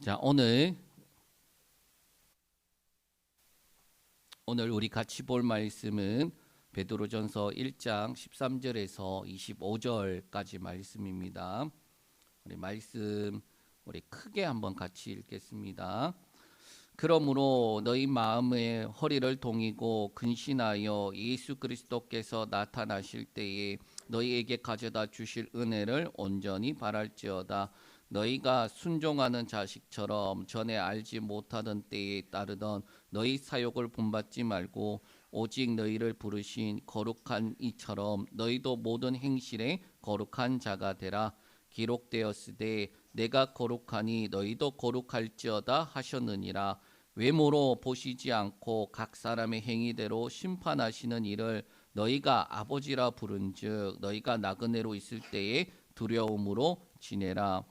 자, 오늘 우리 같이 볼 말씀은 베드로전서 1장 13절에서 25절까지 말씀입니다. 우리 크게 한번 같이 읽겠습니다. 그러므로 너희 마음의 허리를 동이고 근신하여 예수 그리스도께서 나타나실 때에 너희에게 가져다 주실 은혜를 온전히 바랄지어다. 너희가 순종하는 자식처럼 전에 알지 못하던 때에 따르던 너희 사욕을 본받지 말고 오직 너희를 부르신 거룩한 이처럼 너희도 모든 행실에 거룩한 자가 되라. 기록되었으되 내가 거룩하니 너희도 거룩할지어다 하셨느니라. 외모로 보시지 않고 각 사람의 행위대로 심판하시는 이를 너희가 아버지라 부른즉 너희가 나그네로 있을 때에 두려움으로 지내라.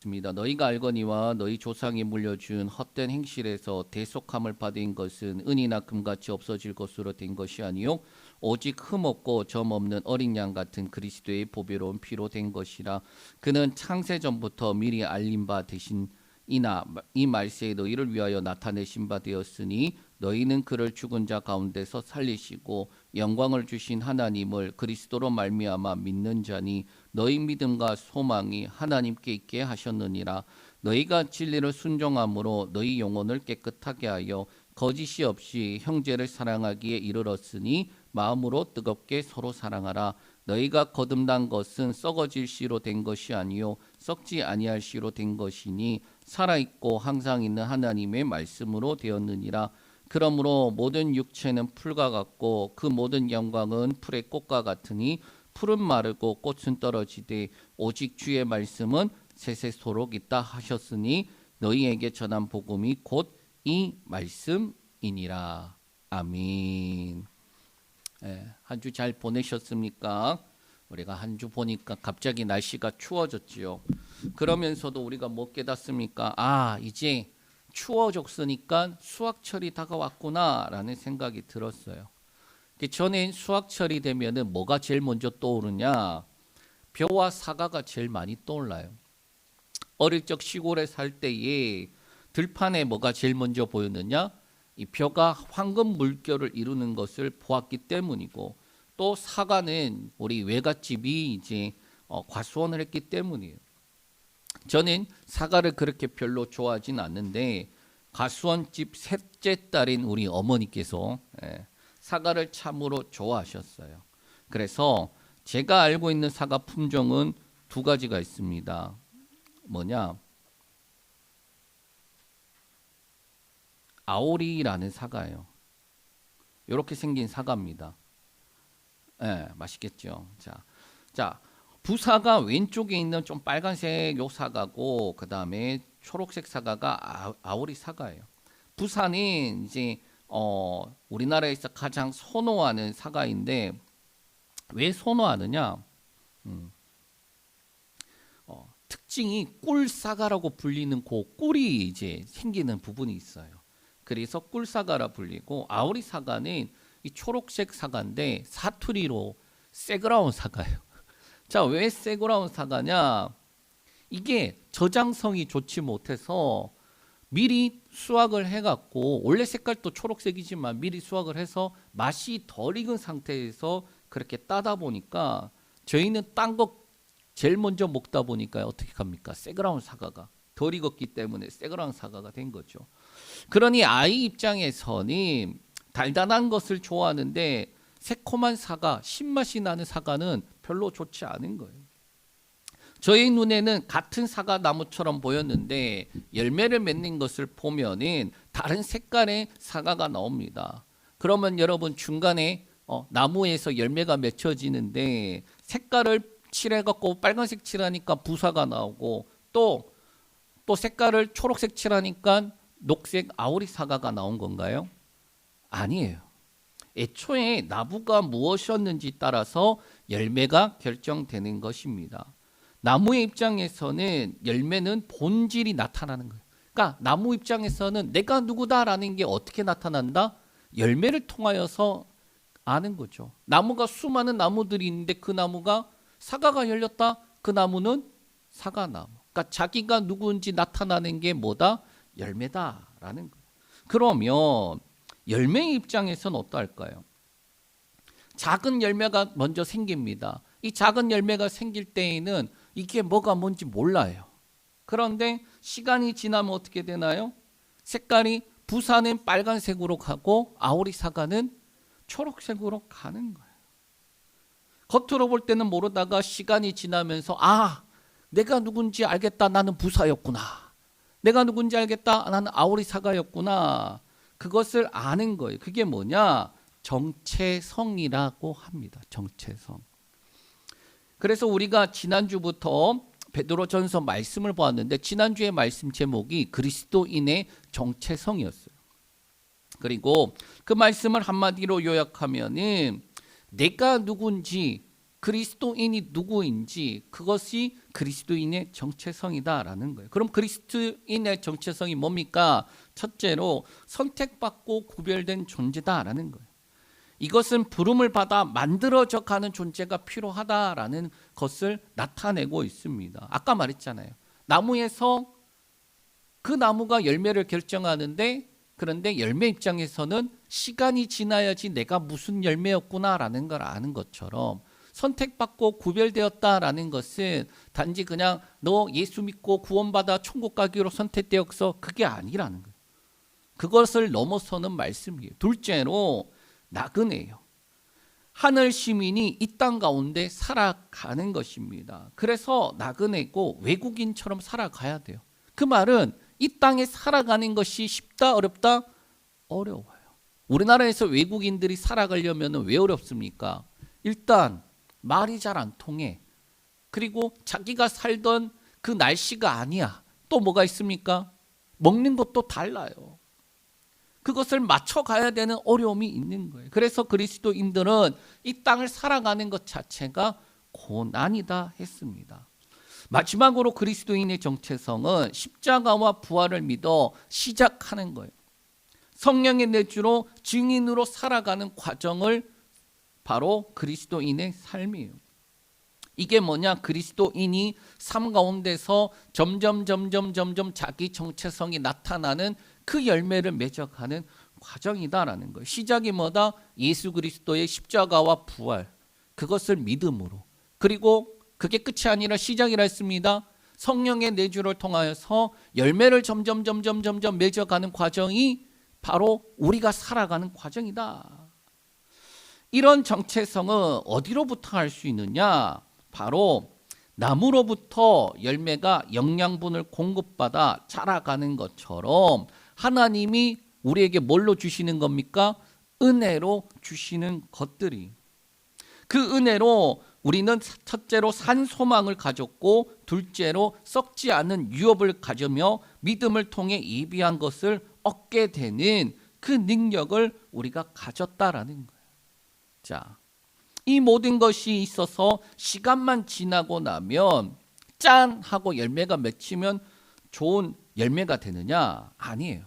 너희가 알거니와 너희 조상이 물려준 헛된 행실에서 대속함을 받은 것은 은이나 금같이 없어질 것으로 된 것이 아니요 오직 흠없고 점없는 어린 양 같은 그리스도의 보배로운 피로 된 것이라. 그는 창세전부터 미리 알린 바 되신 이나 이 말세에 너희를 위하여 나타내신 바 되었으니 너희는 그를 죽은 자 가운데서 살리시고 영광을 주신 하나님을 그리스도로 말미암아 믿는 자니 너희 믿음과 소망이 하나님께 있게 하셨느니라. 너희가 진리를 순종함으로 너희 영혼을 깨끗하게 하여 거짓이 없이 형제를 사랑하기에 이르렀으니 마음으로 뜨겁게 서로 사랑하라. 너희가 거듭난 것은 썩어질 씨로 된 것이 아니요 썩지 아니할 씨로 된 것이니 살아있고 항상 있는 하나님의 말씀으로 되었느니라. 그러므로 모든 육체는 풀과 같고 그 모든 영광은 풀의 꽃과 같으니 풀은 마르고 꽃은 떨어지되 오직 주의 말씀은 세세토록 있다 하셨으니 너희에게 전한 복음이 곧 이 말씀이니라. 아멘. 한 주 잘 보내셨습니까? 우리가 한 주 보니까 갑자기 날씨가 추워졌지요. 그러면서도 우리가 뭐 깨닫습니까? 이제 추워졌으니까 수확철이 다가왔구나라는 생각이 들었어요. 전에 수확철이 되면은 뭐가 제일 먼저 떠오르냐? 벼와 사과가 제일 많이 떠올라요. 어릴 적 시골에 살 때에 들판에 뭐가 제일 먼저 보였느냐? 이 벼가 황금 물결을 이루는 것을 보았기 때문이고, 또 사과는 우리 외갓집이 이제 과수원을 했기 때문이에요. 저는 사과를 그렇게 별로 좋아하진 않는데 과수원집 셋째 딸인 우리 어머니께서 사과를 참으로 좋아하셨어요. 그래서 제가 알고 있는 사과 품종은 두 가지가 있습니다. 뭐냐? 아오리라는 사과예요. 이렇게 생긴 사과입니다. 맛있겠죠. 자, 부사가 왼쪽에 있는 좀 빨간색 요 사과고, 그 다음에 초록색 사과가 아오리 사과예요. 부사는 이제 우리나라에서 가장 선호하는 사과인데, 왜 선호하느냐? 특징이 꿀사과라고 불리는 그 꿀이 이제 생기는 부분이 있어요. 그래서 꿀사과라 불리고, 아오리 사과는 이 초록색 사과인데 사투리로 새그라운 사과예요. 자, 왜 새그라운 사과냐? 이게 저장성이 좋지 못해서 미리 수확을 해갖고, 원래 색깔도 초록색이지만 미리 수확을 해서 맛이 덜 익은 상태에서 그렇게 따다 보니까 저희는 딴 거 제일 먼저 먹다 보니까 어떻게 합니까? 새그라운 사과가 덜 익었기 때문에 새그라운 사과가 된 거죠. 그러니 아이 입장에서는 달달한 것을 좋아하는데 새콤한 사과, 신맛이 나는 사과는 별로 좋지 않은 거예요. 저희 눈에는 같은 사과 나무처럼 보였는데 열매를 맺는 것을 보면은 다른 색깔의 사과가 나옵니다. 그러면 여러분 중간에 나무에서 열매가 맺혀지는데 색깔을 칠해갖고 빨간색 칠하니까 부사가 나오고, 또 색깔을 초록색 칠하니까 녹색 아오리 사과가 나온 건가요? 아니에요. 애초에 나무가 무엇이었는지 따라서 열매가 결정되는 것입니다. 나무의 입장에서는 열매는 본질이 나타나는 거예요. 그러니까 나무 입장에서는 내가 누구다라는 게 어떻게 나타난다? 열매를 통하여서 아는 거죠. 나무가 수많은 나무들이 있는데 그 나무가 사과가 열렸다? 그 나무는 사과나무. 그러니까 자기가 누구인지 나타나는 게 뭐다? 열매다라는 거예요. 그러면 열매의 입장에서는 어떨까요? 작은 열매가 먼저 생깁니다. 이 작은 열매가 생길 때에는 이게 뭐가 뭔지 몰라요. 그런데 시간이 지나면 어떻게 되나요? 색깔이 부사는 빨간색으로 가고 아오리 사과는 초록색으로 가는 거예요. 겉으로 볼 때는 모르다가 시간이 지나면서 내가 누군지 알겠다. 나는 부사였구나. 내가 누군지 알겠다. 나는 아오리 사과였구나. 그것을 아는 거예요. 그게 뭐냐? 정체성이라고 합니다. 정체성. 그래서 우리가 지난주부터 베드로전서 말씀을 보았는데 지난주의 말씀 제목이 그리스도인의 정체성이었어요. 그리고 그 말씀을 한마디로 요약하면은 내가 누군지 그리스도인이 누구인지 그것이 그리스도인의 정체성이다라는 거예요. 그럼 그리스도인의 정체성이 뭡니까? 첫째로 선택받고 구별된 존재다라는 거예요. 이것은 부름을 받아 만들어져 가는 존재가 필요하다라는 것을 나타내고 있습니다. 아까 말했잖아요. 나무에서 그 나무가 열매를 결정하는데 그런데 열매 입장에서는 시간이 지나야지 내가 무슨 열매였구나라는 걸 아는 것처럼 선택받고 구별되었다라는 것은 단지 그냥 너 예수 믿고 구원받아 천국 가기로 선택되어서 그게 아니라는 거예요. 그것을 넘어서는 말씀이에요. 둘째로 나그네요. 하늘 시민이 이 땅 가운데 살아가는 것입니다. 그래서 나그네고 외국인처럼 살아가야 돼요. 그 말은 이 땅에 살아가는 것이 쉽다 어렵다? 어려워요. 우리나라에서 외국인들이 살아가려면 왜 어렵습니까? 일단 말이 잘 안 통해. 그리고 자기가 살던 그 날씨가 아니야. 또 뭐가 있습니까? 먹는 것도 달라요. 그것을 맞춰가야 되는 어려움이 있는 거예요. 그래서 그리스도인들은 이 땅을 살아가는 것 자체가 고난이다 했습니다. 마지막으로 그리스도인의 정체성은 십자가와 부활을 믿어 시작하는 거예요. 성령의 내주로 증인으로 살아가는 과정을 바로 그리스도인의 삶이에요. 이게 뭐냐? 그리스도인이 삶 가운데서 점점 자기 정체성이 나타나는 그 열매를 맺어가는 과정이다라는 거예요. 시작이 뭐다? 예수 그리스도의 십자가와 부활. 그것을 믿음으로. 그리고 그게 끝이 아니라 시작이라 했습니다. 성령의 내주를 통하여서 열매를 점점 맺어가는 과정이 바로 우리가 살아가는 과정이다. 이런 정체성은 어디로부터 할 수 있느냐? 바로 나무로부터 열매가 영양분을 공급받아 자라가는 것처럼 하나님이 우리에게 뭘로 주시는 겁니까? 은혜로 주시는 것들이. 그 은혜로 우리는 첫째로 산 소망을 가졌고 둘째로 썩지 않은 유업을 가지며 믿음을 통해 예비한 것을 얻게 되는 그 능력을 우리가 가졌다라는 거예요. 자, 이 모든 것이 있어서 시간만 지나고 나면 짠 하고 열매가 맺히면 좋은 열매가 되느냐? 아니에요.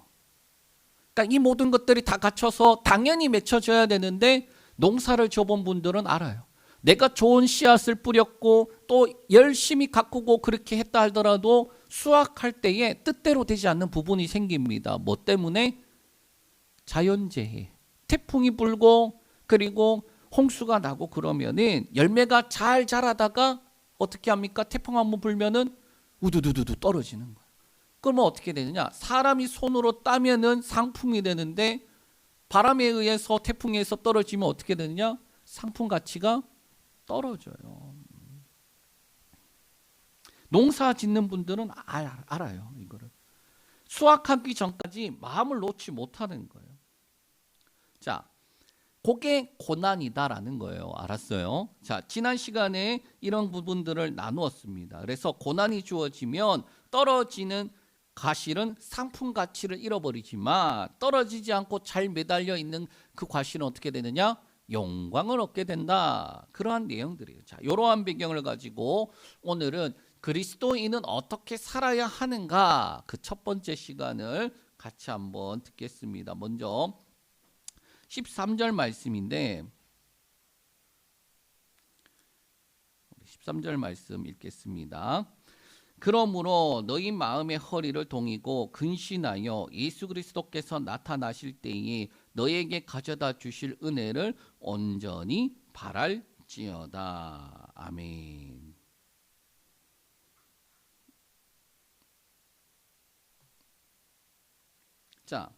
그러니까 이 모든 것들이 다 갖춰서 당연히 맺혀져야 되는데 농사를 져본 분들은 알아요. 내가 좋은 씨앗을 뿌렸고 또 열심히 가꾸고 그렇게 했다 하더라도 수확할 때에 뜻대로 되지 않는 부분이 생깁니다. 뭐 때문에? 자연재해. 태풍이 불고 그리고 홍수가 나고 그러면은 열매가 잘 자라다가 어떻게 합니까? 태풍 한번 불면은 우두두두두 떨어지는 거예요. 그러면 어떻게 되느냐? 사람이 손으로 따면은 상품이 되는데 바람에 의해서 태풍에 의해서 떨어지면 어떻게 되느냐? 상품 가치가 떨어져요. 농사 짓는 분들은 알아요. 이거를. 수확하기 전까지 마음을 놓지 못하는 거예요. 자, 그게 고난이다라는 거예요. 알았어요? 자, 지난 시간에 이런 부분들을 나누었습니다. 그래서 고난이 주어지면 떨어지는 과실은 상품 가치를 잃어버리지만 떨어지지 않고 잘 매달려 있는 그 과실은 어떻게 되느냐? 영광을 얻게 된다. 그러한 내용들이에요. 자, 이러한 배경을 가지고 오늘은 그리스도인은 어떻게 살아야 하는가? 그 첫 번째 시간을 같이 한번 듣겠습니다. 먼저 13절 말씀인데 13절 말씀 읽겠습니다. 그러므로 너희 마음의 허리를 동이고 근신하여 예수 그리스도께서 나타나실 때에 너에게 가져다 주실 은혜를 온전히 바랄지어다. 아멘. 자,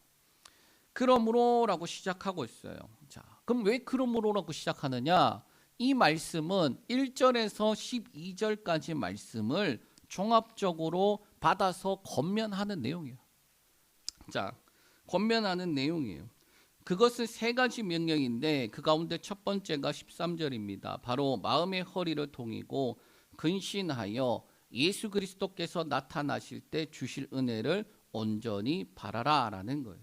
그러므로라고 시작하고 있어요. 자, 그럼 왜 그러므로라고 시작하느냐? 이 말씀은 1절에서 12절까지 말씀을 종합적으로 받아서 권면하는 내용이에요. 자, 권면하는 내용이에요. 그것은 세 가지 명령인데 그 가운데 첫 번째가 13절입니다. 바로 마음의 허리를 동이고 근신하여 예수 그리스도께서 나타나실 때 주실 은혜를 온전히 바라라 라는 거예요.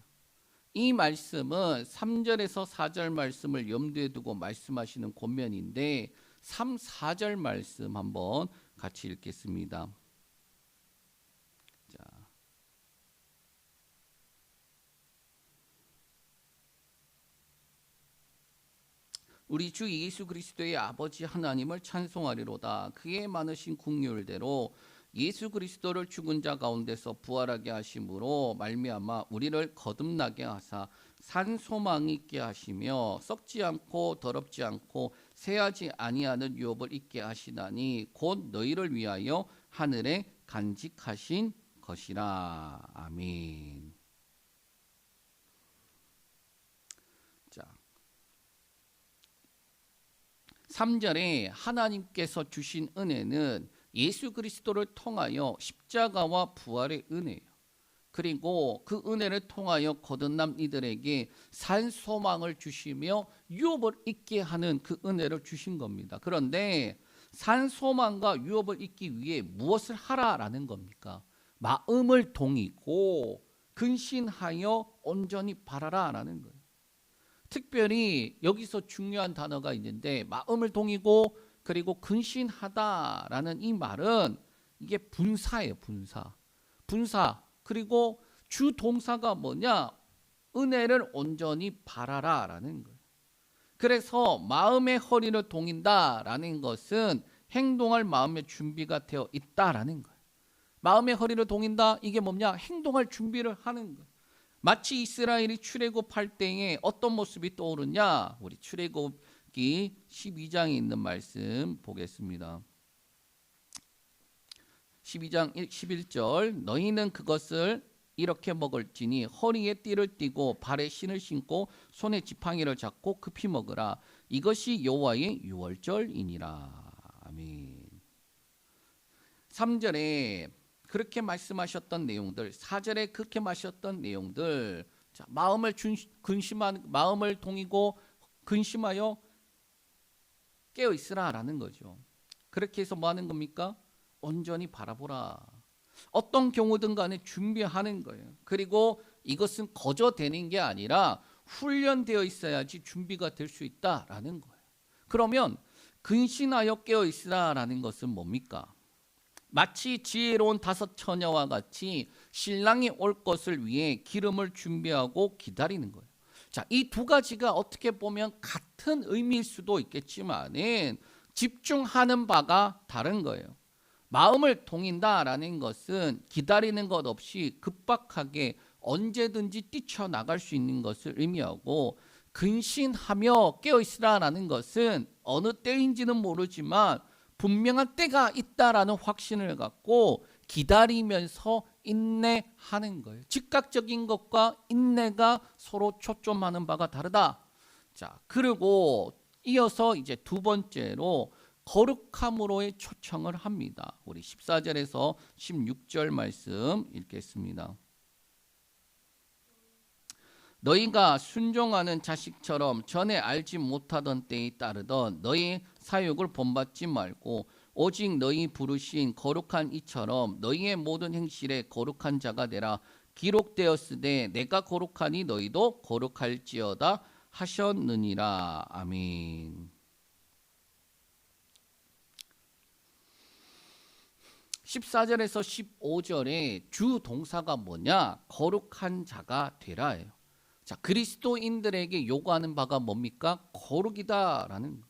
이 말씀은 3절에서 4절 말씀을 염두에 두고 말씀하시는 권면인데 3, 4절 말씀 한번 같이 읽겠습니다. 자, 우리 주 예수 그리스도의 아버지 하나님을 찬송하리로다. 그의 많으신 긍휼대로 예수 그리스도를 죽은 자 가운데서 부활하게 하심으로 말미암아 우리를 거듭나게 하사 산 소망 있게 하시며 썩지 않고 더럽지 않고 새하지 아니하는 유업을 있게 하시나니 곧 너희를 위하여 하늘에 간직하신 것이라. 아멘. 자, 3절에 하나님께서 주신 은혜는 예수 그리스도를 통하여 십자가와 부활의 은혜예요. 그리고 그 은혜를 통하여 거듭난 이들에게 산 소망을 주시며 유업을 있게 하는 그 은혜를 주신 겁니다. 그런데 산 소망과 유업을 있기 위해 무엇을 하라라는 겁니까? 마음을 동이고 근신하여 온전히 바라라라는 거예요. 특별히 여기서 중요한 단어가 있는데 마음을 동이고 그리고 근신하다라는 이 말은 이게 분사예요. 분사. 그리고 주 동사가 뭐냐? 은혜를 온전히 바라라라는 거예요. 그래서 마음의 허리를 동인다라는 것은 행동할 마음의 준비가 되어 있다라는 거예요. 마음의 허리를 동인다 이게 뭐냐? 행동할 준비를 하는 거예요. 마치 이스라엘이 출애굽할 때에 어떤 모습이 떠오르냐? 우리 출애굽기 12장에 있는 말씀 보겠습니다. 12장 11절 너희는 그것을 이렇게 먹을지니 허리에 띠를 띠고 발에 신을 신고 손에 지팡이를 잡고 급히 먹으라. 이것이 여호와의 유월절이니라. 아멘. 3절에 그렇게 말씀하셨던 내용들, 4절에 그렇게 마셨던 내용들, 자, 마음을 동이고 근심하여 깨어 있으라라는 거죠. 그렇게 해서 뭐 하는 겁니까? 온전히 바라보라. 어떤 경우든 간에 준비하는 거예요. 그리고 이것은 거저 되는 게 아니라 훈련되어 있어야지 준비가 될 수 있다라는 거예요. 그러면 근신하여 깨어 있으라라는 것은 뭡니까? 마치 지혜로운 5 처녀와 같이 신랑이 올 것을 위해 기름을 준비하고 기다리는 거예요. 자, 이 두 가지가 어떻게 보면 같은 의미일 수도 있겠지만은 집중하는 바가 다른 거예요. 마음을 동인다라는 것은 기다리는 것 없이 급박하게 언제든지 뛰쳐나갈 수 있는 것을 의미하고 근신하며 깨어있으라라는 것은 어느 때인지는 모르지만 분명한 때가 있다라는 확신을 갖고 기다리면서 인내하는 거예요. 즉각적인 것과 인내가 서로 초점하는 바가 다르다. 자, 그리고 이어서 이제 두 번째로 거룩함으로의 초청을 합니다. 우리 14절에서 16절 말씀 읽겠습니다. 너희가 순종하는 자식처럼 전에 알지 못하던 때에 따르던 너희 사육을 본받지 말고 오직 너희 부르신 거룩한 이처럼 너희의 모든 행실에 거룩한 자가 되라. 기록되었으되 내가 거룩하니 너희도 거룩할지어다 하셨느니라. 아멘. 14절에서 15절에 주 동사가 뭐냐? 거룩한 자가 되라예요. 자, 그리스도인들에게 요구하는 바가 뭡니까? 거룩이다라는.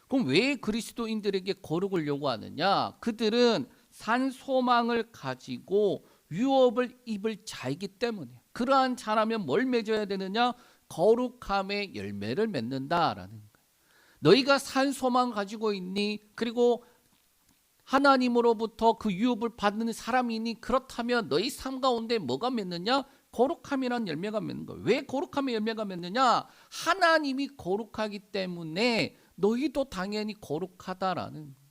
그럼 왜 그리스도인들에게 거룩을 요구하느냐? 그들은 산 소망을 가지고 유업을 입을 자이기 때문에 그러한 자라면 뭘 맺어야 되느냐? 거룩함의 열매를 맺는다라는 거예요. 너희가 산 소망을 가지고 있니? 그리고 하나님으로부터 그 유업을 받는 사람이니? 그렇다면 너희 삶 가운데 뭐가 맺느냐? 거룩함이란 열매가 맺는 거예요. 왜 거룩함의 열매가 맺느냐? 하나님이 거룩하기 때문에 너희도 당연히 거룩하다라는 거예요.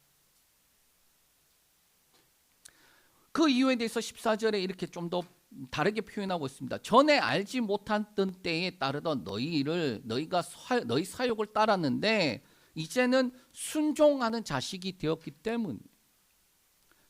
그 이유에 대해서 14절에 이렇게 좀 더 다르게 표현하고 있습니다. 전에 알지 못했던 때에 따르던 너희가 너희 사욕을 따랐는데 이제는 순종하는 자식이 되었기 때문.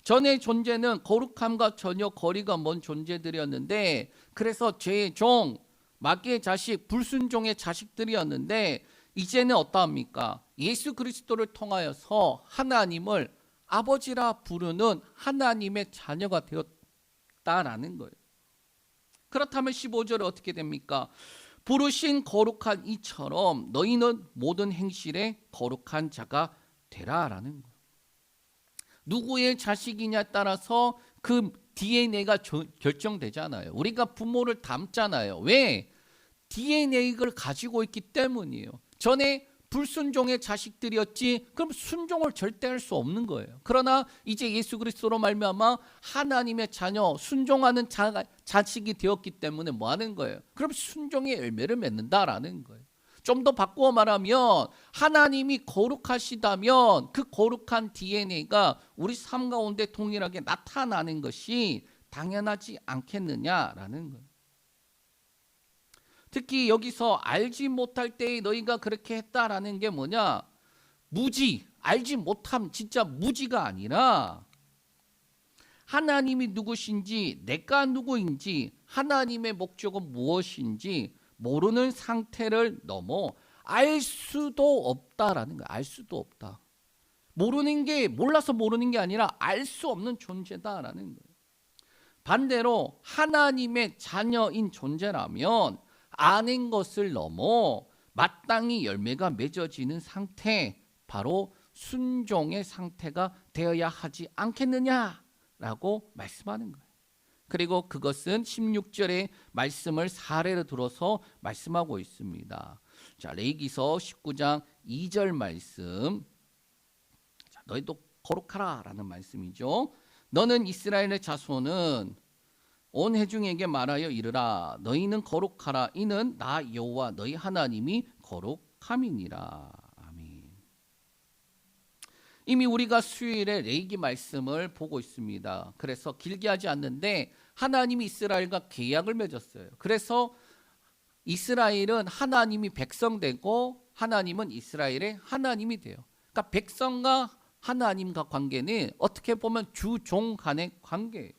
전의 존재는 거룩함과 전혀 거리가 먼 존재들이었는데 그래서 죄의 종, 마귀의 자식, 불순종의 자식들이었는데 이제는 어떠합니까? 예수 그리스도를 통하여서 하나님을 아버지라 부르는 하나님의 자녀가 되었다라는 거예요. 그렇다면 15절에 어떻게 됩니까? 부르신 거룩한 이처럼 너희는 모든 행실에 거룩한 자가 되라라는 거예요. 누구의 자식이냐에 따라서 그 DNA가 결정되잖아요. 우리가 부모를 닮잖아요. 왜? DNA를 가지고 있기 때문이에요. 전에 불순종의 자식들이었지 그럼 순종을 절대 할 수 없는 거예요. 그러나 이제 예수 그리스도로 말미암아 하나님의 자녀 순종하는 자식이 되었기 때문에 뭐 하는 거예요? 그럼 순종의 열매를 맺는다라는 거예요. 좀 더 바꾸어 말하면 하나님이 거룩하시다면 그 거룩한 DNA가 우리 삶 가운데 동일하게 나타나는 것이 당연하지 않겠느냐라는 거예요. 특히 여기서 알지 못할 때에 너희가 그렇게 했다라는 게 뭐냐? 무지, 알지 못함 진짜 무지가 아니라 하나님이 누구신지 내가 누구인지 하나님의 목적은 무엇인지 모르는 상태를 넘어 알 수도 없다라는 거야. 알 수도 없다. 모르는 게 몰라서 모르는 게 아니라 알 수 없는 존재다라는 거예요. 반대로 하나님의 자녀인 존재라면 아는 것을 넘어 마땅히 열매가 맺어지는 상태, 바로 순종의 상태가 되어야 하지 않겠느냐라고 말씀하는 거예요. 그리고 그것은 16절의 말씀을 사례로 들어서 말씀하고 있습니다. 자, 레위기서 19장 2절 말씀. 자, 너희도 거룩하라 라는 말씀이죠. 너는 이스라엘의 자손은 온 회중에게 말하여 이르라. 너희는 거룩하라. 이는 나 여호와 너희 하나님이 거룩함이니라. 아멘. 이미 우리가 수요일에 레위기 말씀을 보고 있습니다. 그래서 길게 하지 않는데 하나님이 이스라엘과 계약을 맺었어요. 그래서 이스라엘은 하나님이 백성 되고 하나님은 이스라엘의 하나님이 돼요. 그러니까 백성과 하나님과 관계는 어떻게 보면 주종 간의 관계예요.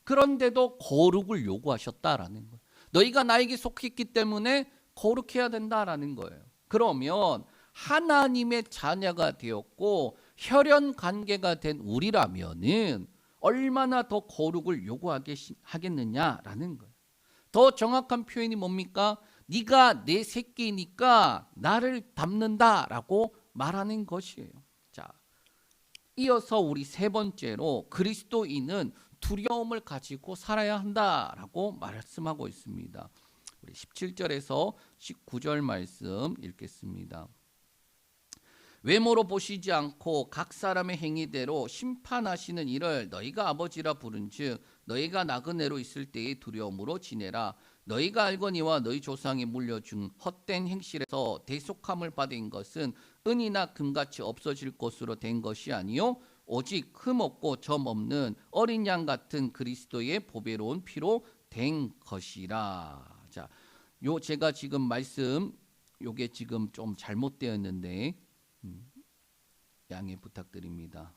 그런데도 거룩을 요구하셨다라는 거예요. 너희가 나에게 속했기 때문에 거룩해야 된다라는 거예요. 그러면 하나님의 자녀가 되었고 혈연 관계가 된 우리라면은 얼마나 더 거룩을 요구하겠느냐라는 거예요. 더 정확한 표현이 뭡니까? 네가 내 새끼니까 나를 닮는다라고 말하는 것이에요. 자, 이어서 우리 세 번째로 그리스도인은 두려움을 가지고 살아야 한다라고 말씀하고 있습니다. 우리 17절에서 19절 말씀 읽겠습니다. 외모로 보시지 않고 각 사람의 행위대로 심판하시는 이를 너희가 아버지라 부른즉 너희가 나그네로 있을 때의 두려움으로 지내라. 너희가 알거니와 너희 조상이 물려준 헛된 행실에서 대속함을 받은 것은 은이나 금같이 없어질 것으로 된 것이 아니요 오직 흠없고 점 없는 어린 양 같은 그리스도의 보배로운 피로 된 것이라. 자, 요 제가 지금 말씀 요게 지금 좀 잘못되었는데 양해 부탁드립니다.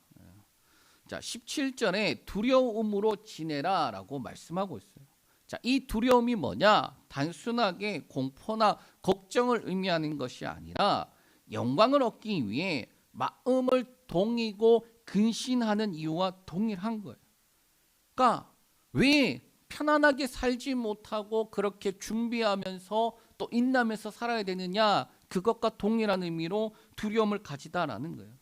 자, 17절에 두려움으로 지내라라고 말씀하고 있어요. 자, 이 두려움이 뭐냐? 단순하게 공포나 걱정을 의미하는 것이 아니라 영광을 얻기 위해 마음을 동이고 근신하는 이유와 동일한 거예요. 그러니까 왜 편안하게 살지 못하고 그렇게 준비하면서 또 인내하면서 살아야 되느냐? 그것과 동일한 의미로 두려움을 가지다라는 거예요.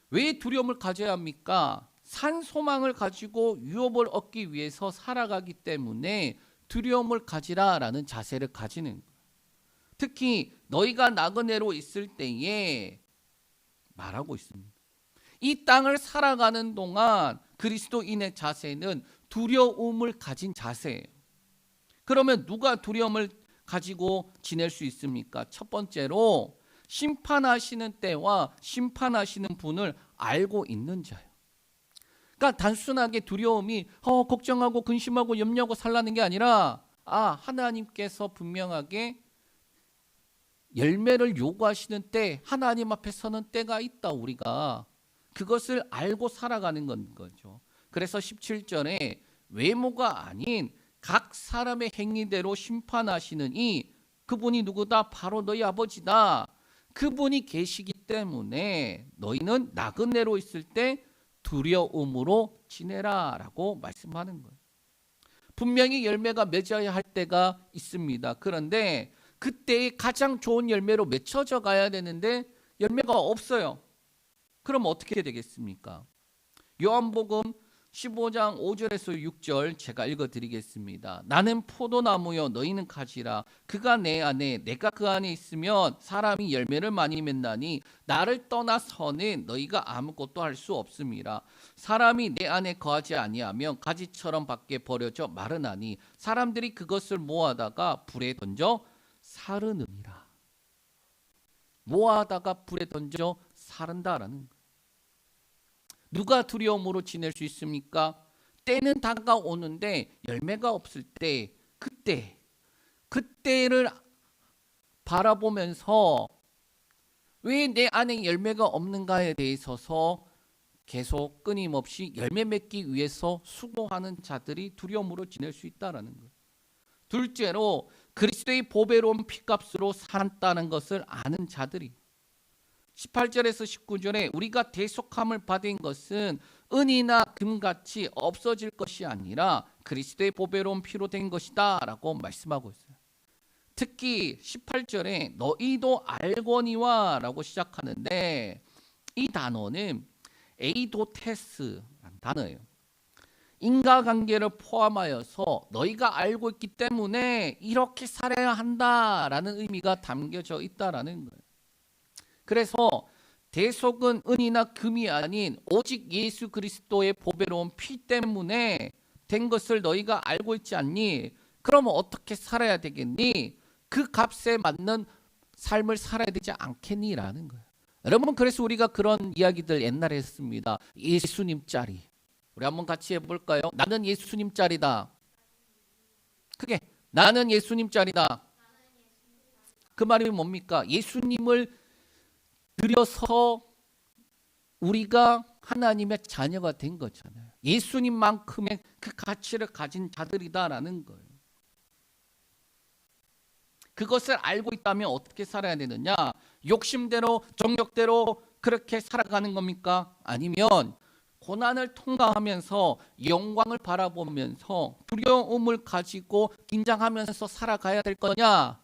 왜 두려움을 가져야 합니까? 산 소망을 가지고 유업을 얻기 위해서 살아가기 때문에 두려움을 가지라라는 자세를 가지는 거예요. 특히 너희가 나그네로 있을 때에 말하고 있습니다. 이 땅을 살아가는 동안 그리스도인의 자세는 두려움을 가진 자세예요. 그러면 누가 두려움을 가지고 지낼 수 있습니까? 첫 번째로 심판하시는 때와 심판하시는 분을 알고 있는 자예요. 그러니까 단순하게 두려움이 걱정하고 근심하고 염려하고 살라는 게 아니라 하나님께서 분명하게 열매를 요구하시는 때, 하나님 앞에 서는 때가 있다. 우리가 그것을 알고 살아가는 건 거죠. 그래서 17절에 외모가 아닌 각 사람의 행위대로 심판하시느니 그분이 누구다? 바로 너희 아버지다. 그분이 계시기 때문에 너희는 나그네로 있을 때 두려움으로 지내라 라고 말씀하는 거예요. 분명히 열매가 맺어야 할 때가 있습니다. 그런데 그때의 가장 좋은 열매로 맺혀져 가야 되는데 열매가 없어요. 그럼 어떻게 되겠습니까? 요한복음 15장 5절에서 6절 제가 읽어드리겠습니다. 나는 포도나무요 너희는 가지라. 그가 내 안에 내가 그 안에 있으면 사람이 열매를 많이 맺나니 나를 떠나서는 너희가 아무것도 할 수 없음이라. 사람이 내 안에 거하지 아니하면 가지처럼 밖에 버려져 마르나니 사람들이 그것을 모아다가 불에 던져 사르느니라. 모아다가 불에 던져 사른다라는 거예요. 누가 두려움으로 지낼 수 있습니까? 때는 다가오는데 열매가 없을 때 그때를 바라보면서 왜 내 안에 열매가 없는가에 대해서 계속 끊임없이 열매 맺기 위해서 수고하는 자들이 두려움으로 지낼 수 있다는 거예요. 둘째로 그리스도의 보배로운 피값으로 산다는 것을 아는 자들이 18절에서 19절에 우리가 대속함을 받은 것은 은이나 금같이 없어질 것이 아니라 그리스도의 보배로운 피로 된 것이다 라고 말씀하고 있어요. 특히 18절에 너희도 알거니와 라고 시작하는데 이 단어는 에이도테스라는 단어예요. 인과관계를 포함하여서 너희가 알고 있기 때문에 이렇게 살아야 한다라는 의미가 담겨져 있다라는 거예요. 그래서 대속은 은이나 금이 아닌 오직 예수 그리스도의 보배로운 피 때문에 된 것을 너희가 알고 있지 않니? 그러면 어떻게 살아야 되겠니? 그 값에 맞는 삶을 살아야 되지 않겠니? 라는 거예요. 여러분, 그래서 우리가 그런 이야기들 옛날에 했습니다. 예수님 짜리. 우리 한번 같이 해볼까요? 나는 예수님 짜리다. 크게 나는 예수님 짜리다. 그 말이 뭡니까? 예수님을 들여서 우리가 하나님의 자녀가 된 거잖아요. 예수님만큼의 그 가치를 가진 자들이다라는 거예요. 그것을 알고 있다면 어떻게 살아야 되느냐? 욕심대로 정욕대로 그렇게 살아가는 겁니까? 아니면 고난을 통과하면서 영광을 바라보면서 두려움을 가지고 긴장하면서 살아가야 될 거냐?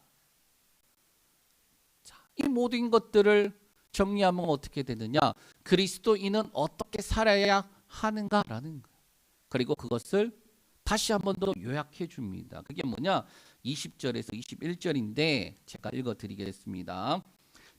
자, 이 모든 것들을 정리하면 어떻게 되느냐? 그리스도인은 어떻게 살아야 하는가라는 거예요. 그리고 그것을 다시 한 번 더 요약해 줍니다. 그게 뭐냐? 20절에서 21절인데 제가 읽어드리겠습니다.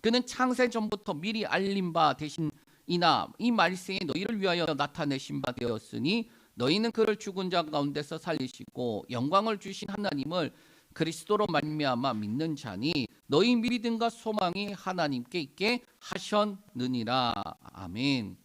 그는 창세 전부터 미리 알린 바 대신이나 이 말세에 너희를 위하여 나타내신 바 되었으니 너희는 그를 죽은 자 가운데서 살리시고 영광을 주신 하나님을 그리스도로 말미암아 믿는 자니 너희 믿음과 소망이 하나님께 있게 하셨느니라. 아멘.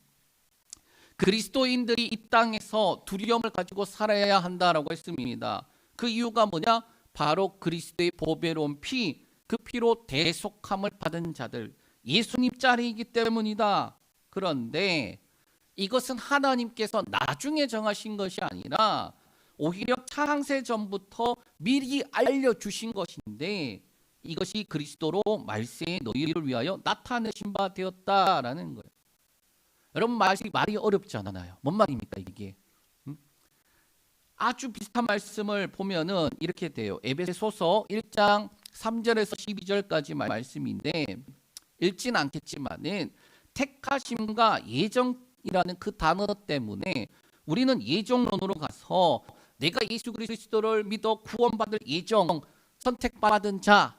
그리스도인들이 이 땅에서 두려움을 가지고 살아야 한다라고 했습니다. 그 이유가 뭐냐? 바로 그리스도의 보배로운 피, 그 피로 대속함을 받은 자들, 예수님 자리이기 때문이다. 그런데 이것은 하나님께서 나중에 정하신 것이 아니라 오히려 창세 전부터 미리 알려주신 것인데 이것이 그리스도로 말세에 너희를 위하여 나타내신 바 되었다라는 거예요. 여러분, 말이 어렵지 않아요. 뭔 말입니까 이게? 아주 비슷한 말씀을 보면은 이렇게 돼요. 에베소서 1장 3절에서 12절까지 말씀인데 읽진 않겠지만은 택하심과 예정 이라는 그 단어 때문에 우리는 예정론으로 가서 내가 예수 그리스도를 믿어 구원받을 예정 선택받은 자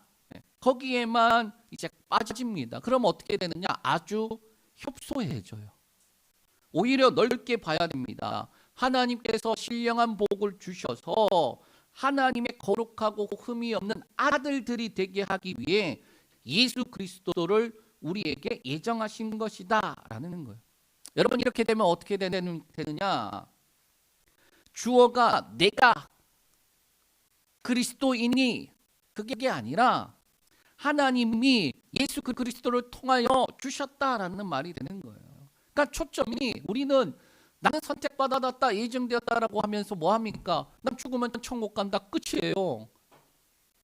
거기에만 이제 빠집니다. 그럼 어떻게 되느냐? 아주 협소해져요. 오히려 넓게 봐야 됩니다. 하나님께서 신령한 복을 주셔서 하나님의 거룩하고 흠이 없는 아들들이 되게 하기 위해 예수 그리스도를 우리에게 예정하신 것이다 라는 거예요. 여러분 이렇게 되면 어떻게 되느냐? 주어가 내가 그리스도인이 그게 아니라 하나님이 예수 그리스도를 통하여 주셨다라는 말이 되는 거예요. 그러니까 초점이 우리는 나는 선택받았다 예정되었다라고 하면서 뭐합니까? 난 죽으면 천국 간다 끝이에요.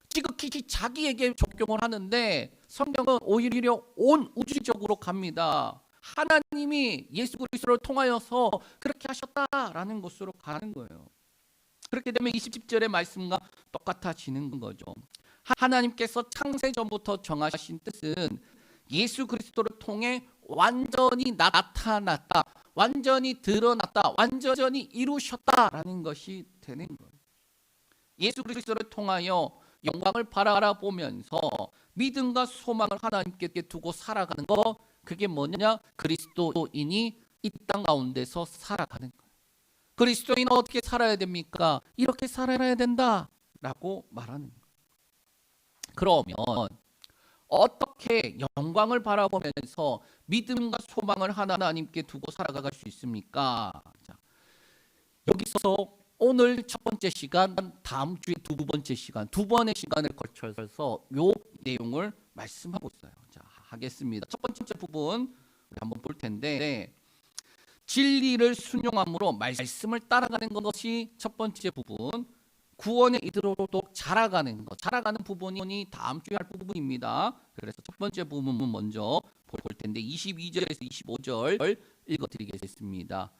지극히 자기에게 적용을 하는데 성경은 오히려 온 우주적으로 갑니다. 하나님이 예수 그리스도를 통하여서 그렇게 하셨다라는 것으로 가는 거예요. 그렇게 되면 20절의 말씀과 똑같아지는 거죠. 하나님께서 창세 전부터 정하신 뜻은 예수 그리스도를 통해 완전히 나타났다, 완전히 드러났다, 완전히 이루셨다라는 것이 되는 거예요. 예수 그리스도를 통하여 영광을 바라보면서 믿음과 소망을 하나님께 두고 살아가는 거, 그게 뭐냐? 그리스도인이 이 땅 가운데서 살아가는 거예요. 그리스도인은 어떻게 살아야 됩니까? 이렇게 살아야 된다라고 말하는 거예요. 그러면 어떻게 영광을 바라보면서 믿음과 소망을 하나님께 두고 살아갈 수 있습니까? 자, 여기서 오늘 첫 번째 시간, 다음 주에 두 번째 시간, 두 번의 시간을 거쳐서 요 내용을 말씀하고 있어요. 자, 하겠습니다. 첫 번째 부분 우리 한번 볼 텐데, 진리를 순종함으로 말씀을 따라가는 것이 첫 번째 부분. 구원에 이르도록 자라가는 것, 자라가는 부분이 다음 주에 할 부분입니다. 그래서 첫 번째 부분은 먼저 볼 텐데 22절에서 25절 읽어드리겠습니다.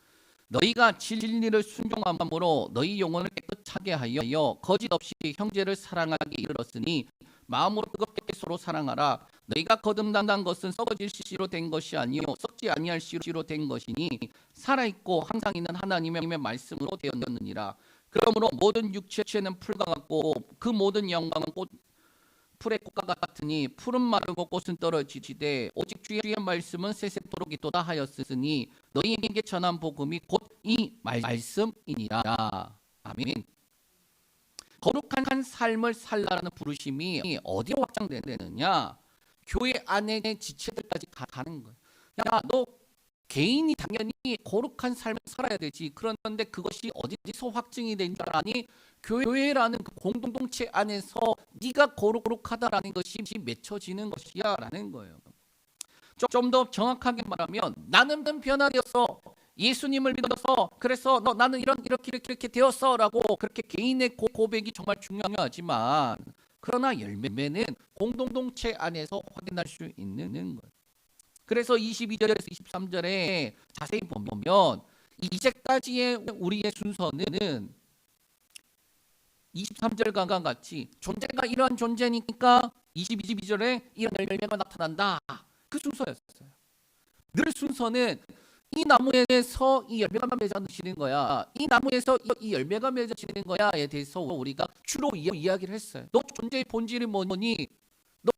너희가 진리를 순종함으로 너희 영혼을 깨끗하게 하여 거짓 없이 형제를 사랑하게 이르렀으니 마음으로 뜨겁게 서로 사랑하라. 너희가 거듭난 것은 썩어질 씨로 된 것이 아니요 썩지 아니할 씨로 된 것이니 살아있고 항상 있는 하나님의 말씀으로 되었느니라. 그러므로 모든 육체는 풀과 같고 그 모든 영광은 풀의 꽃과 같으니 풀은 마르고 꽃은 떨어지되 오직 주의 말씀은 세세토록 있도다 하였으니 너희에게 전한 복음이 곧 이 말씀이니라. 아멘. 거룩한 삶을 살라라는 부르심이 어디로 확장되느냐? 교회 안에 지체들까지 가는 거예요. 야, 너 개인이 당연히 거룩한 삶을 살아야 되지. 그런데 그것이 어디서 확증이 된 줄 아니? 교회라는 그 공동체 안에서 네가 거룩하다라는 것이 맺혀지는 것이야 라는 거예요. 좀 더 정확하게 말하면 나는 변화되어서 예수님을 믿어서 그래서 나는 이렇게 되었어 라고 그렇게 개인의 고백이 정말 중요하지만 그러나 열매는 공동체 안에서 확인할 수 있는 거예요. 그래서 22절에서 23절에 자세히 보면 이제까지의 우리의 순서는 23절과 같이 존재가 이러한 존재니까 22절에 이런 열매가 나타난다. 그 순서였어요. 늘 순서는 이 나무에서 이 열매가 맺어지는 거야. 이 나무에서 이 열매가 맺어지는 거야에 대해서 우리가 주로 이야기를 했어요. 너 존재의 본질이 뭐니?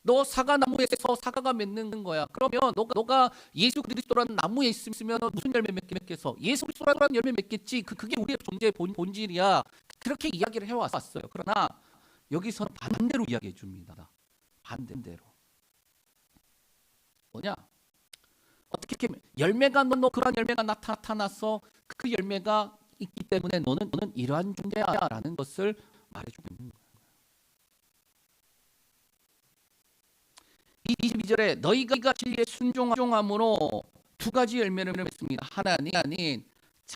너 사과나무에서 사과가 맺는 거야. 그러면 너가 예수 그리스도라는 나무에 있으면 무슨 열매 맺겠어? 예수 그리스도라는 열매 맺겠지. 그게 우리의 존재의 본질이야. 그렇게 이야기를 해왔어요. 그러나 여기서는 반대로 이야기해 줍니다. 반대로. 뭐냐? 어떻게 열매가 너 그런 열매가 나타났어. 그 열매가 있기 때문에 너는 이러한 존재야라는 것을 말해주고 있는 거예요. 22절에 너희가 진리에 순종함으로 두 가지 열매를 맺습니다. 하나는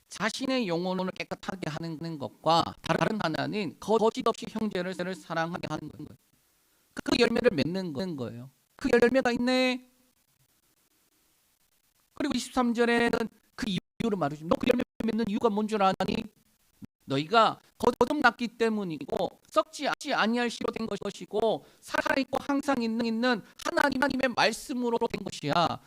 자신의 영혼을 깨끗하게 하는 것과 다른 하나는 거짓 없이 형제를 사랑하게 하는 거예요. 그 열매를 맺는 거예요. 그 열매가 있네. 그리고 23절에는 그 이유를 말해줍니다. 너 그 열매 맺는 이유가 뭔 줄 아니? 너희가 거듭났기 때문이고 썩지 아니할 씨로 된 것이고 살아있고 항상 있는 하나님의 말씀으로 된 것이야.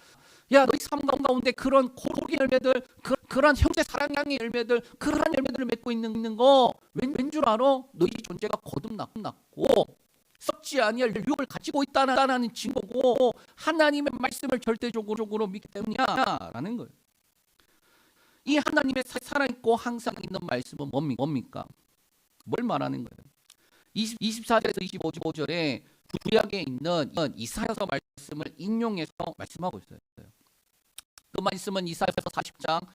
야, 너희 삶 가운데 그런 고기 열매들, 그런 형제 사랑의 열매들, 그런 열매들을 맺고 있는 거 왠 줄 알아? 너희 존재가 거듭났고 썩지 아니할 유혹을 가지고 있다는 증거고 하나님의 말씀을 절대적으로 믿기 때문이야라는 거예요. 이 하나님의 살아있고 항상 있는 말씀은 뭡니까? 뭘 말하는 거예요? 24절에서 25절에 구약에 있는 이사야서 말씀을 인용해서 말씀하고 있어요. 그 말씀은 이사야서 40장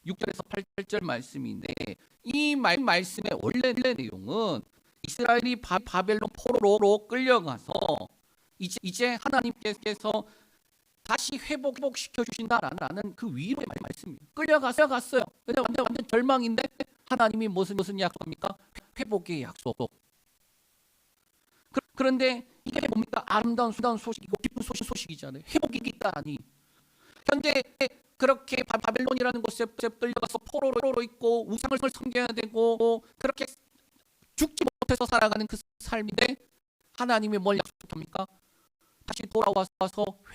6절에서 8절 말씀인데 이 말씀의 원래 내용은 이스라엘이 바벨론 포로로 끌려가서 이제 하나님께서 다시 회복시켜 주신다라는 그 위로의 말씀이에요. 끌려갔어요. 근데 완전 절망인데 하나님이 무슨 약속합니까? 회복의 약속. 그런데 이게 뭡니까? 아름다운 소식이고 기쁜 소식이잖아요. 회복이 있다니. 현재 그렇게 바벨론이라는 곳에 끌려가서 포로로 있고 우상을 섬겨야 되고 그렇게 죽지 못해서 살아가는 그 삶인데 하나님이 뭘 약속합니까? 다시 돌아와서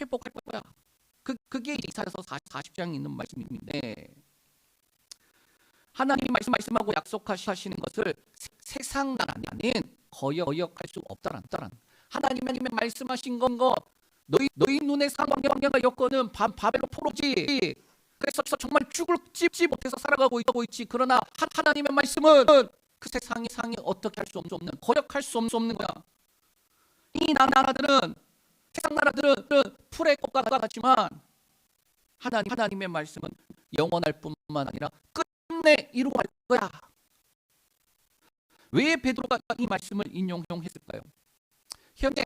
회복할 거야. 그게 이사야서 40장에 있는 말씀인데 하나님이 말씀하고 약속하시는 것을 세상 나라는 거역할 수 없다란 하나님의 말씀하신 거 너희 눈의 상황과 여건은 바벨론 포로지. 그래서 정말 죽지 못해서 살아가고 있지. 그러나 하나님의 말씀은 그 세상이 어떻게 할 수 없는 거역할 수 없는 거야. 이 나라들은 세상 나라들은 풀의 꽃과 같지만 하나님의 말씀은 영원할 뿐만 아니라 끝내 이루고 말 거야. 왜 베드로가 이 말씀을 인용했을까요? 현재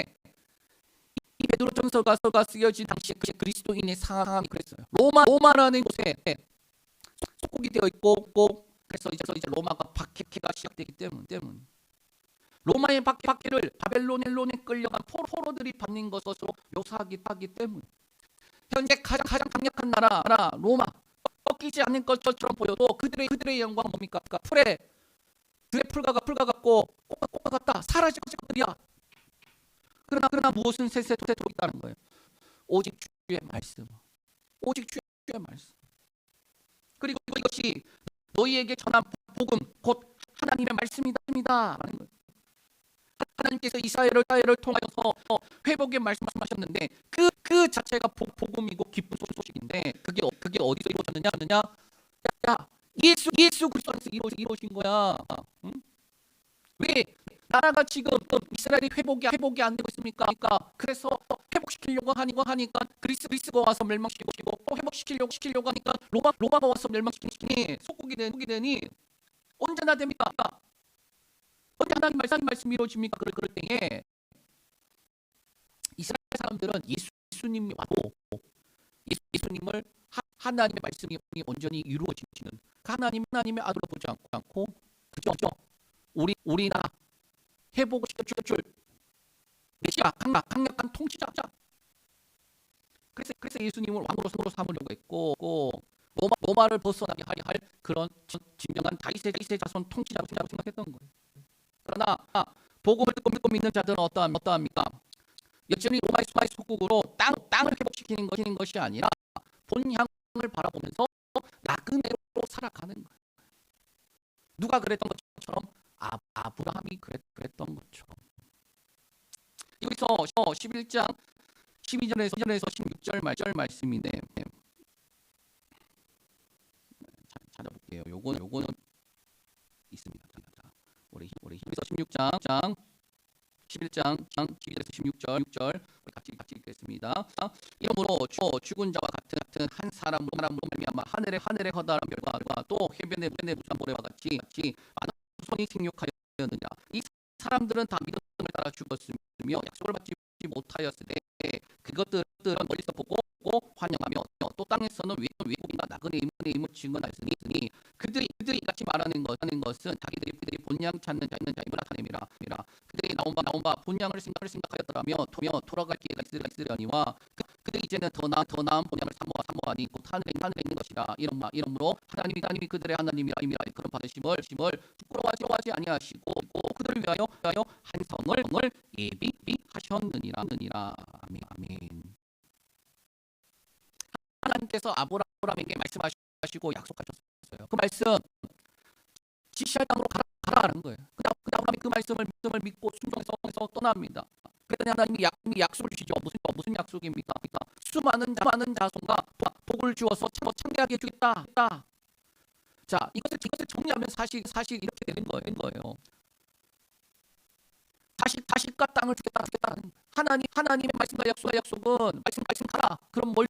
이 베드로전서가 쓰여진 당시 그리스도인의 상황이 그랬어요. 로마라는 곳에 속국이 되어 있고 그래서 이제 로마가 박해가 시작되기 때문 로마의 박해를 바벨론에 끌려간 포로들이 받는 것으로 묘사하기 때문에 현재 가장 강력한 나라 로마 꺾이지 않는 것처럼 보여도 그들의 영광은 뭡니까? 풀에 풀과 같고 꽃과 같다. 사라질 것들이야. 그러나 무엇은 세세토록 있다는 거예요. 오직 주의 말씀. 오직 주의 말씀. 그리고 이것이 너희에게 전한 복음 곧 하나님의 말씀이다. 라는 거예요. 하나님께서 이사야를 통하여서 회복의 말씀하셨는데 그 자체가 복음이고 기쁜 소식인데 그게 어디서 이루어졌느냐? 야, 예수 그리스도 안에서 이루어진 거야. 응? 왜 나라가 지금 이스라엘이 회복이 안 되고 있습니까? 그래서 회복시키려고 하니까 그리스가 와서 멸망시키고 또 회복시키려고 하니까 로마가 와서 멸망시키니 속국이 되니 언제나 됩니까? 언제 하나님 말씀이 이루어집니까? 그럴 때에 이스라엘 사람들은 예수님이 와도 예수님을 하나님의 말씀이 온전히 이루어지는 그 하나님의 아들로 보지 않고 그죠? 우리 나라 회복을 시켜줄 메시아 강력한 통치자. 그래서 예수님을 왕으로 삼으려고 했고 로마를 벗어나게 할 그런 진정한 다윗의 자손 통치자라고 생각했던 거예요. 그러나 복음을 듣고 믿는 자들은 어떠합니까? 여전히 로마의 속국으로 땅을 회복시키는 것이 아니라 본향을 바라보면서 나그네로 살아가는 거예요. 누가 그랬던 것처럼 아브라함이 그랬던 것처럼. 여기서 11장 12절에서 16절 말씀인데 찾아볼게요. 요거는 있습니다. 우리 여기서 16장 11장 12절에서 16절 같이 읽겠습니다. 이러므로 죽은 자와 같은 한 사람으로 말미암아 하늘의 허다한 별과 또 해변의 무수한 모래와 같이 많은 손이 생육하였느냐. 이 사람들은 다 믿음을 따라 죽었으며 약속을 받지 못하였을 때 그것들은 멀리서 보고 환영하며 또 땅에서는 외국인과 나그네임을 증언하였으니 그들이 같이 말하는 것은 자기들이 본향 찾는 자임을 나타냅니다. 그들이 나온 바 본향을 생각하였더라며 돌아갈 기회가 있으려니와 그들이 이제는 더 나은 본향을 사모하니 곧 하늘에 있는 것이라. 이러므로 하나님이 그들의 하나님이라 그런 받으심을 부끄러워하지 아니하시고 그들을 위하여 한 성을 예비하셨느니라. 아멘. 하나님께서 아브라함에게 말씀하시고 약속하셨어요. 그 말씀 지시할 땅으로 가라는 거예요. 아브라함이 그 말씀을 믿고 순종해서 떠납니다. 그랬더니 하나님이 약속을 주시죠. 무슨 약속입니까? 수많은 자손과 복을 주어서 창대하게 해주겠다. 자, 이것을 정리하면 사실 이렇게 되는 거예요. 자식과 땅을 주겠다는 하나님의 말씀과 약속은 말씀 가라. 그럼 뭘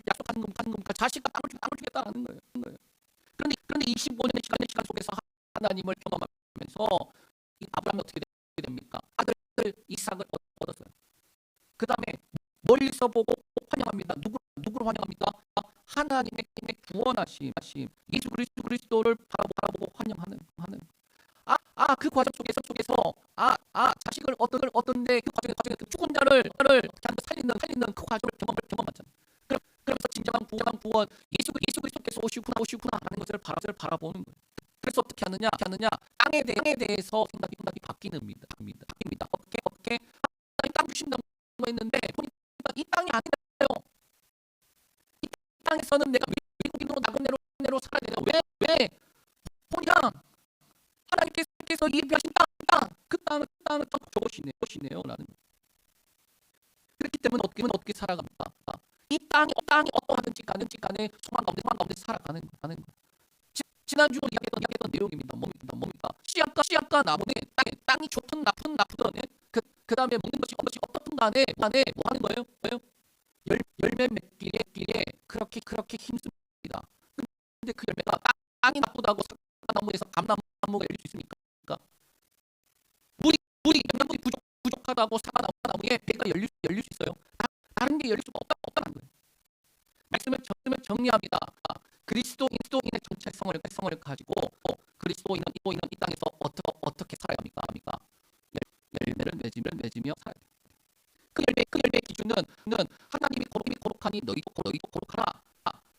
약속하는 겁니까? 자식과 땅을 주겠다는 거예요. 그런데 25년의 시간 속에서 하나님을 경험하면서 이 아브라함이 어떻게 됩니까? 아들 이삭을 얻었어요. 그 다음에 멀리서 보고 환영합니다. 누구를 환영합니까? 하나님의 구원하심 예수 그리스도를 바라보고 환영하는. 그 과정 속에서 자식을 얻었는데 그 과정에 그 죽은 자를 살리는 그 과정을 경험하잖아요. 그러면서 진정한 구원 예수 그리스도께서 오시구나라는 것을 바라보는 거예요. 그래서 어떻게 하느냐? 땅에 대해서 생각이 바뀝니다. 어떻게 땅 주신다고 했는데 보니까 이 땅이 아니래요. 이 땅에서는 내가 외국인으로 나그네로 살아야 되냐? 왜? 그냥 하나님께서 예비하신 그 땅을 좋으시네요. 라는. 그렇기 때문에 어떻게 살아갑니까? 이 땅이 어떠하든지 간에 소망 가운데 살아가는 거예요. 지난주 이야기했던 내용입니다. 뭡니까? 씨앗과 나무는 땅이 좋든 나쁘든 그 다음에 먹는 것이 어떻든 간에 뭐 하는 거예요? 열매 맺기에 그렇게 힘씁니다. 근데 그 열매가 땅이 나쁘다고 사과나무에서 감나무가 열릴 수 있습니까? 그러니까 물이 부족하다고 사과나무에 배가 열릴 수 있어요. 다른 게 열릴 수가 없다는 거예요. 말씀을 정리합니다. 그리스도인의 정체성을 가지고 그리스도인은 이 땅에서 어떻게 살아야 합니까? 열매를 맺으며 살아야 돼요. 그 열매 기준은 하나님이 거룩하니 너희도 거룩하라.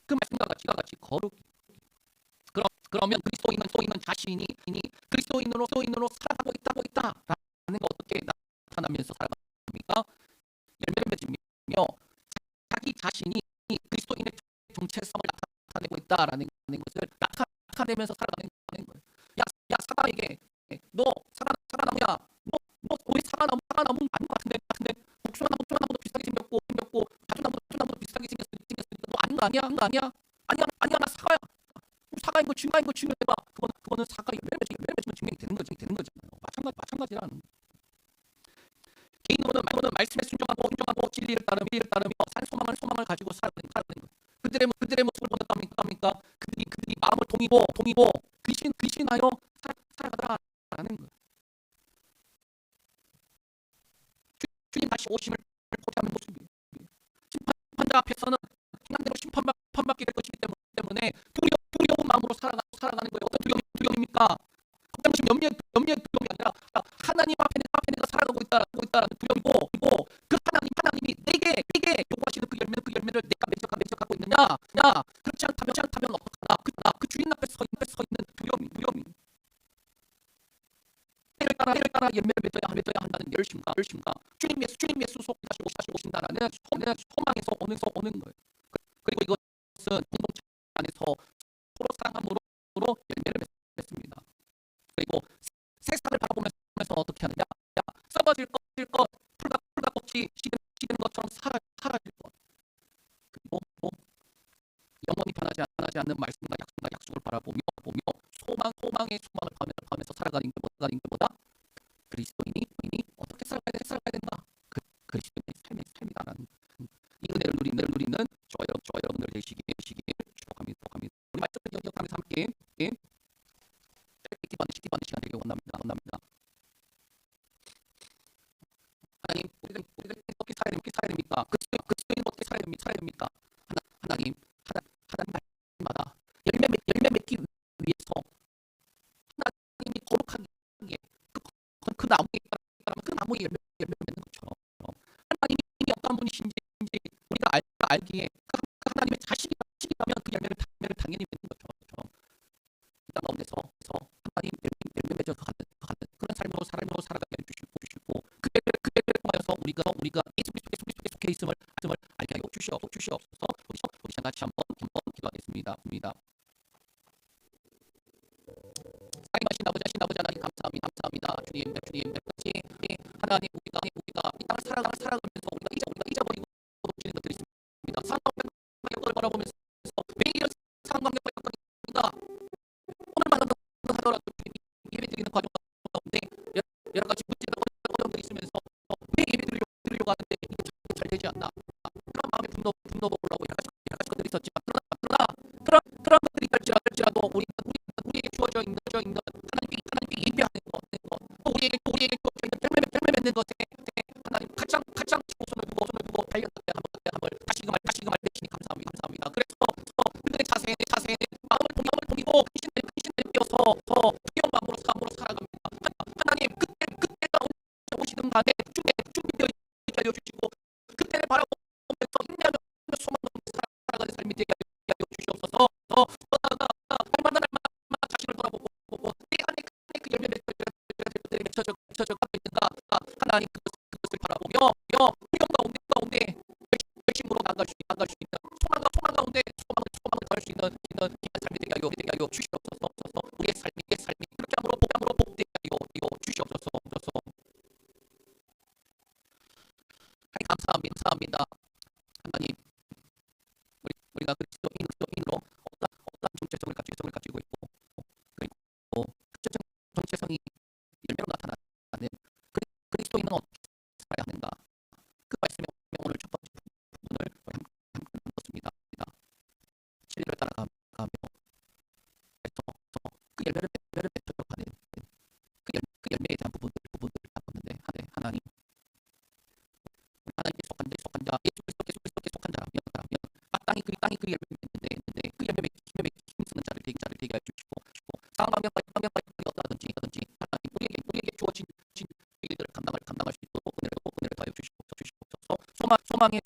그 말씀과 같이 거룩. 그러면 그리스도인은 자신이 그리스도인으로 살아가고 있다라는 거 어떻게 나타나면서 살아갑니까? 열매를 맺으며 자기 자신이 그리스도인의 정체성을 나타내고 있다라는 것을 나타내면서 살아가는 거예요. 야 사과에게 너 사과나무야. 너 우리 사과나무 아닌 것 같은데 복숭아나무도 비슷하게 생겼고 다주나무도 비슷하게 생겼으니까 너 아닌 거 아니야? 아니야 나 사과야. 사과인 거 증명해봐. 그거는 사과 열매 맺으면 증명이 되는 거잖아요. 마찬가지라는. 개인으로는 말씀에 순종하고 진리를 따르며 산 소망을 가지고 살아가는 거예요. 그들의 모습을 보았답니까? 그들이 마음을 동이고 귀신하여 살아가라는 거예요. 주님 다시 오심을 고대하는 모습이에요. 심판자 앞에서는 행함대로 심판받게 될 것이기 때문에 두려운 마음으로 살아가는 거예요. 어떤 두려움입니까? 염려의 두려움이 아니라 하나님 앞에 내가 살아가고 있다라는 두려움이고 그 하나님이 내게 요구하시는 그 열매를 내가 맺어가고 있느냐? 그렇지 않다면 어떡하나? 그 주인 앞에 서 있는 두려움이. 때를 따라 열매를 맺어야 한다는 열심과 주님 예수 속 다시 오신다라는 소망에서 오는 거예요. 그리고 이것은 공동체 안에서 서로 사랑함으로 열매를 맺습니다. 그리고 세상을 바라보면서 어떻게 하느냐? 썩어질 것 풀같이 시든 것처럼 사라질 것. 그리고 영원히 변하지 않는 말씀과 약속을 바라보며 소망의 소망을 파면서 살아가는 것보다 그리스도인이 어떻게 살아가야 된다. 그리스도인의 삶이다라는 이 은혜를 누리는 저와 여러분들 되시길 축복합니다. 우리 말씀을 기억하면서 함께 기도하는 시간 되길 원합니다. 하나님, 우리가 어떻게 살아야 됩니까? 그리스도인은 어떻게 살아야 됩니까? 하나님 날마다 열매 맺기 위해서 하나님이 거룩하게 그 나무에 열매 맺는 것처럼 하나님이 어떤 분이신지 우리가 알기에 그 하나님의 자식이라면 그 열매를 당연히 맺는 것처럼 이 땅 가운데서 하나님 열매 맺어 가는 그런 삶으로 살아가게 해주시고 그때를 통하여서 우리가 예수 그리스도께 속해 있음을 알게 하여 주시옵소서. 우리 같이 한번 같이 하나님 우리가 이 땅을 살아가면서 우리가 잊어버리고 놓치는 것들이 있습니다. 상관관계를 바라보면서 매일 이런 상관관계가 있습니다. 오늘만 하더라도 예배드리는 과정 가운데 여러 가지 문제가 어려움들이 있으면서 매일 예배드리려고 하는데 이게 잘 되지 않나. 그런 마음에 분노도 올라오고 여러 가지 것들이 있었지만 그런 것들이 있을지라도 우리에게 주어져 있는 하나님께 예배하는 것, 또 우리에게 주어져 있는 열매 맺는 것에 하나님 가장 손을 두고 달려나가야 함을 다시금 알려주시니 감사합니다. 그래서 그들의 자세에 마음을 동이고 신을 띄어서 더 귀여운 마음으로 살아갑니다. 하나님 그때가 오시는 간에 준비되어 있게 알려주시고 그때를 바라보면서 힘내며 소망 가운데 살아가는 삶이 되게 알려주시옵소서. 날마다 자신을 돌아보고 내 안에 그 열매 맺혀져 가고 있는가 하나님 그것을 바라보며 두려움 가운데 열심으로 나아갈 수 있는 소망 가운데 소망을 더할 수 있는 귀한 삶이 되게 하여 주시옵소서. 우리의 삶이 그렇게 함으로 복되게 하여 주시옵소서. 감사합니다. 하나님 우리가 그리스도인으로 어떤 정체성을 가지고 있고 그리고 그 정체성이 열매로 나타나는 그리스도인은 어떻게 살아야 하는가 그 말씀에 오늘 첫 번째 부분을 함께 나눴습니다. 진리를 따라가며 그래서 그 열매를 맺어가는 그 열매에 대한 부분들을 나눴는데 하나님 하나님께 속한 자 예수 그리스도께 속한 자라면 마땅히 그 열매를 맺는데 그 열매 맺기 힘쓰는 자를 되게 하여 주시고 상황 방향까지 어떠하든지 하나님 우리에게 주어진 일들을 감당할 수 있도록 은혜를 더하여 주시옵소서. 소망의